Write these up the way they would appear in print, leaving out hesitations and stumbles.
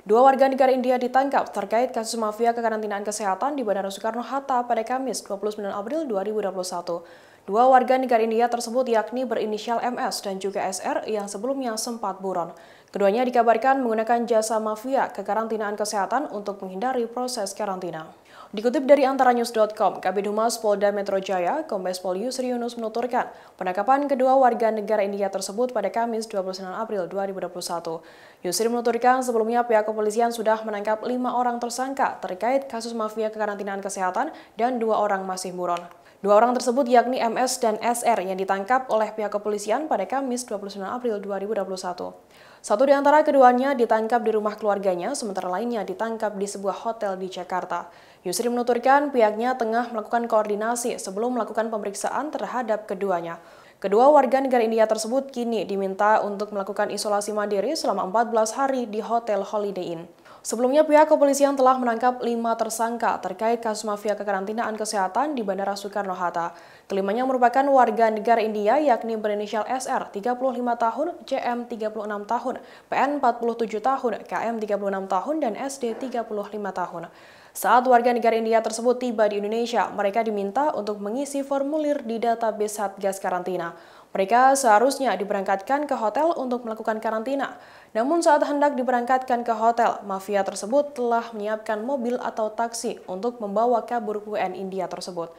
Dua warga negara India ditangkap terkait kasus mafia kekarantinaan kesehatan di Bandara Soekarno-Hatta pada Kamis 29 April 2021. Dua warga negara India tersebut yakni berinisial MS dan juga SR yang sebelumnya sempat buron. Keduanya dikabarkan menggunakan jasa mafia kekarantinaan kesehatan untuk menghindari proses karantina. Dikutip dari antaranews.com, Kabid Humas Polda Metro Jaya, Kombes Pol Yusri Yunus menuturkan, penangkapan kedua warga negara India tersebut pada Kamis 29 April 2021. Yusri menuturkan sebelumnya pihak kepolisian sudah menangkap 5 orang tersangka terkait kasus mafia kekarantinaan kesehatan dan 2 orang masih buron. 2 orang tersebut yakni MS dan SR yang ditangkap oleh pihak kepolisian pada Kamis 29 April 2021. Satu di antara keduanya ditangkap di rumah keluarganya, sementara lainnya ditangkap di sebuah hotel di Jakarta. Yusri menuturkan pihaknya tengah melakukan koordinasi sebelum melakukan pemeriksaan terhadap keduanya. Kedua warga negara India tersebut kini diminta untuk melakukan isolasi mandiri selama 14 hari di Hotel Holiday Inn. Sebelumnya pihak kepolisian telah menangkap 5 tersangka terkait kasus mafia kekarantinaan kesehatan di Bandara Soekarno-Hatta. Kelimanya merupakan warga negara India yakni berinisial SR 35 tahun, CM 36 tahun, PN 47 tahun, KM 36 tahun, dan SD 35 tahun. Saat warga negara India tersebut tiba di Indonesia, mereka diminta untuk mengisi formulir di database Satgas Karantina. Mereka seharusnya diberangkatkan ke hotel untuk melakukan karantina. Namun saat hendak diberangkatkan ke hotel, mafia tersebut telah menyiapkan mobil atau taksi untuk membawa kabur WNI India tersebut.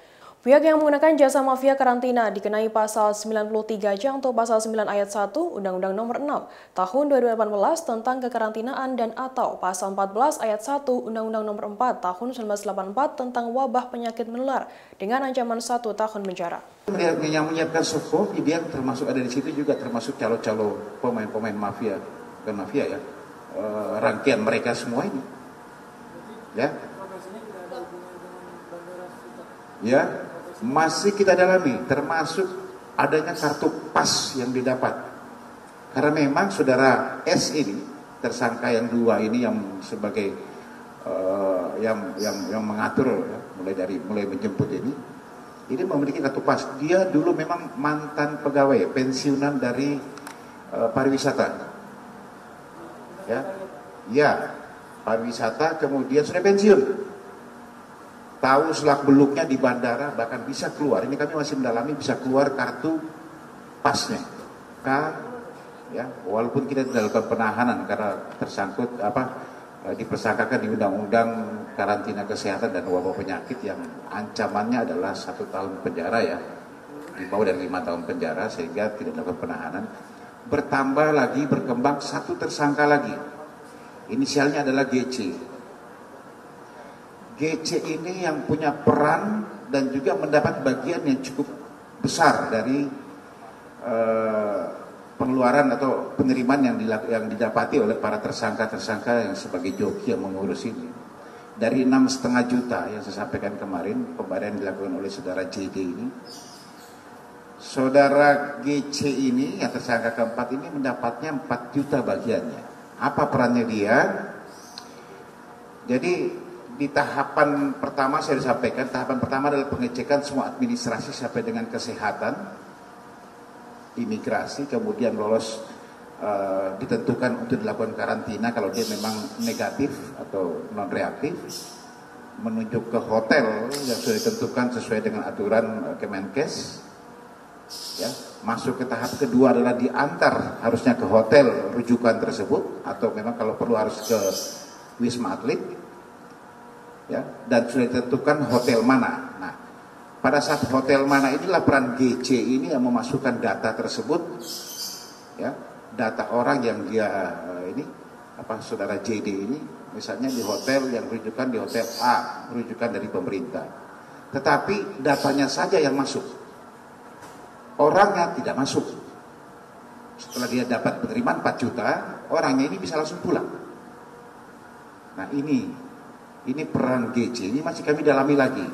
Pihak yang menggunakan jasa mafia karantina dikenai pasal 93 Jangto pasal 9 ayat 1 Undang-Undang Nomor 6 Tahun 2018 tentang kekarantinaan dan atau pasal 14 ayat 1 Undang-Undang Nomor 4 Tahun 1984 tentang wabah penyakit menular dengan ancaman 1 tahun penjara. Yang menyiapkan soft dia termasuk ada di situ juga termasuk calo-calo pemain-pemain mafia, bukan mafia ya, rangkaian mereka semua ini, ya, masih kita dalami, termasuk adanya kartu pas yang didapat. Karena memang saudara S ini, tersangka yang 2 ini yang sebagai yang mengatur, ya, mulai menjemput ini memiliki kartu pas. Dia dulu memang mantan pegawai pensiunan dari pariwisata, ya, pariwisata, kemudian sudah pensiun. Tahu selak beluknya di bandara, bahkan bisa keluar. Ini kami masih mendalami, bisa keluar kartu pasnya. Ya, walaupun kita tidak lakukan penahanan karena tersangkut dipersangkakan di Undang-Undang Karantina Kesehatan dan Wabah Penyakit yang ancamannya adalah 1 tahun penjara, ya, di bawah dari 5 tahun penjara, sehingga tidak dilakukan penahanan. Bertambah lagi, berkembang 1 tersangka lagi. Inisialnya adalah GC. GC ini yang punya peran dan juga mendapat bagian yang cukup besar dari pengeluaran atau penerimaan yang didapati oleh para tersangka-tersangka yang sebagai joki yang mengurus ini. Dari 6,5 juta yang saya sampaikan kemarin, pemberian dilakukan oleh saudara JD ini. Saudara GC ini, yang tersangka keempat ini mendapatnya 4 juta bagiannya. Apa perannya dia? Jadi di tahapan pertama saya disampaikan, tahapan pertama adalah pengecekan semua administrasi sampai dengan kesehatan, imigrasi, kemudian lolos ditentukan untuk dilakukan karantina kalau dia memang negatif atau non reaktif, menunjuk ke hotel yang sudah ditentukan sesuai dengan aturan Kemenkes, ya. Masuk ke tahap kedua adalah diantar harusnya ke hotel rujukan tersebut, atau memang kalau perlu harus ke Wisma Atlet, ya, dan sudah ditentukan hotel mana. Nah, pada saat hotel mana inilah peran GC ini yang memasukkan data tersebut, ya, data orang yang dia saudara JD ini, misalnya di hotel yang rujukan di hotel A, rujukan dari pemerintah. Tetapi datanya saja yang masuk, orangnya tidak masuk. Setelah dia dapat penerimaan 4 juta, orangnya ini bisa langsung pulang. Nah, ini peran GC, ini masih kami dalami lagi,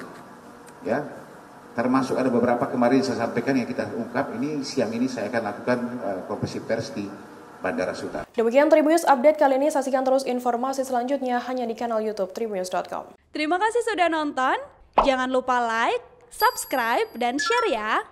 ya. Termasuk ada beberapa kemarin saya sampaikan yang kita ungkap. Ini siang ini saya akan lakukan konferensi pers di Bandara Suta. Demikian Tribunnews Update kali ini. Saksikan terus informasi selanjutnya hanya di kanal YouTube Tribunnews.com. Terima kasih sudah nonton. Jangan lupa like, subscribe, dan share ya.